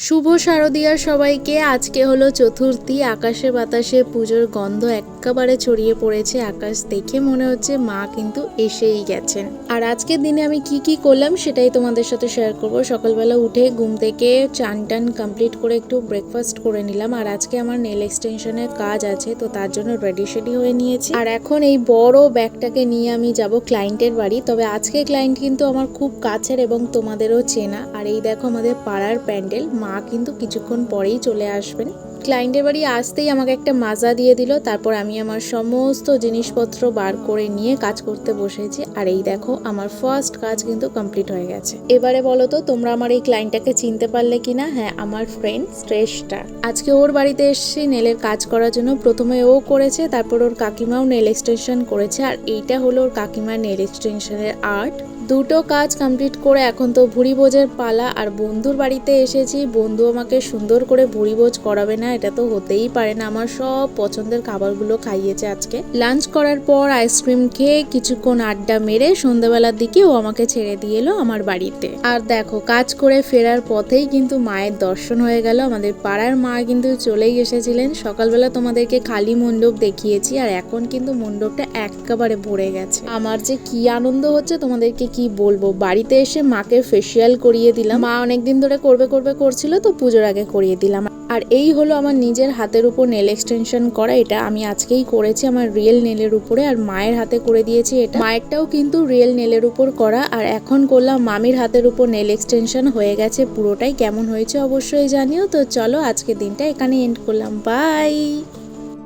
শুভ শারদিয়ার সবাইকে। আজকে হলো চতুর্থী। আকাশে বাতাসে পুজোর গন্ধ একেবারে ছড়িয়ে পড়েছে। আকাশ দেখে মনে হচ্ছে মা কিন্তু এসেই গেছেন। আর আজকের দিনে আমি কি কি করলাম সেটাই তোমাদের সাথে শেয়ার করব। সকালবেলা উঠে ঘুম থেকে চান টান কমপ্লিট করে একটু ব্রেকফাস্ট করে নিলাম। আর আজকে আমার নেল এক্সটেনশনের কাজ আছে, তো তার জন্য রেডি শেডি হয়ে নিয়েছি। আর এখন এই বড় ব্যাগটাকে নিয়ে আমি যাব ক্লায়েন্টের বাড়ি। তবে আজকে ক্লায়েন্ট কিন্তু আমার খুব কাছের এবং তোমাদেরও চেনা। আর এই দেখো আমাদের পাড়ার প্যান্ডেল। মা কিন্তু কিছুক্ষণ পরেই চলে আসবেন। ক্লায়েন্টের বাড়ি আসতেই আমাকে একটা মাজা দিয়ে দিল। তারপর আমি আমার সমস্ত জিনিসপত্র বার করে নিয়ে কাজ করতে বসেছি। আর এই দেখো আমার ফার্স্ট কাজ কিন্তু কমপ্লিট হয়ে গেছে। এবারে বলো তো তোমরা আমার এই ক্লায়েন্টটাকে চিনতে পারলে কিনা? হ্যাঁ, আমার ফ্রেন্ড শ্রেষ্ঠা। আজকে ওর বাড়িতে এসেছি নেলের কাজ করার জন্য। প্রথমে ও করেছে, তারপর ওর কাকিমাও নেল এক্সটেনশন করেছে। আর এইটা হলো ওর কাকিমার নেল এক্সটেনশনের আর্ট। দুটো কাজ কমপ্লিট করে এখন তো ভুড়ি ভোজের পালা। আর বন্ধুর বাড়িতে এসেছি, বন্ধু আমাকে সুন্দর করে ভুড়ি ভোজ করাবে না, এটা তো হতেই পারে না। আমার সব পছন্দের খাবারগুলো খাইয়েছে আজকে। লাঞ্চ করার পর আইসক্রিম খেয়ে কিছুক্ষণ আড্ডা মেরে সন্ধ্যাবেলার দিকে ও আমাকে ছেড়ে দিয়ে এলো আমার বাড়িতে। আর দেখো কাজ করে ফেরার পথেই কিন্তু মায়ের দর্শন হয়ে গেল। আমাদের পাড়ার মা কিন্তু চলেই এসেছিলেন। সকালবেলা তোমাদেরকে খালি মণ্ডপ দেখিয়েছি, আর এখন কিন্তু মণ্ডপটা একেবারে ভরে গেছে। আমার যে কি আনন্দ হচ্ছে তোমাদেরকে কি বলবো। বাড়িতে এসে মাকে ফেসিয়াল করিয়ে দিলাম। মা অনেকদিন ধরে করবে করছিল, তো পুজোর আগে করিয়ে দিলাম। আর এই হলো আমার নিজের হাতের উপর নেল এক্সটেনশন করা। এটা আমি আজকেই করেছি আমার রিয়েল নেলের উপরে। আর মায়ের হাতে করে দিয়েছি এটা। মায়েরটাও কিন্তু রিয়েল নেলের উপর করা। আর এখন করলাম মামির হাতের উপর নেল এক্সটেনশন। হয়ে গেছে পুরোটাই। কেমন হয়েছে অবশ্যই জানিও। তো চলো আজকের দিনটা এখানে এন্ড করলাম। বাই।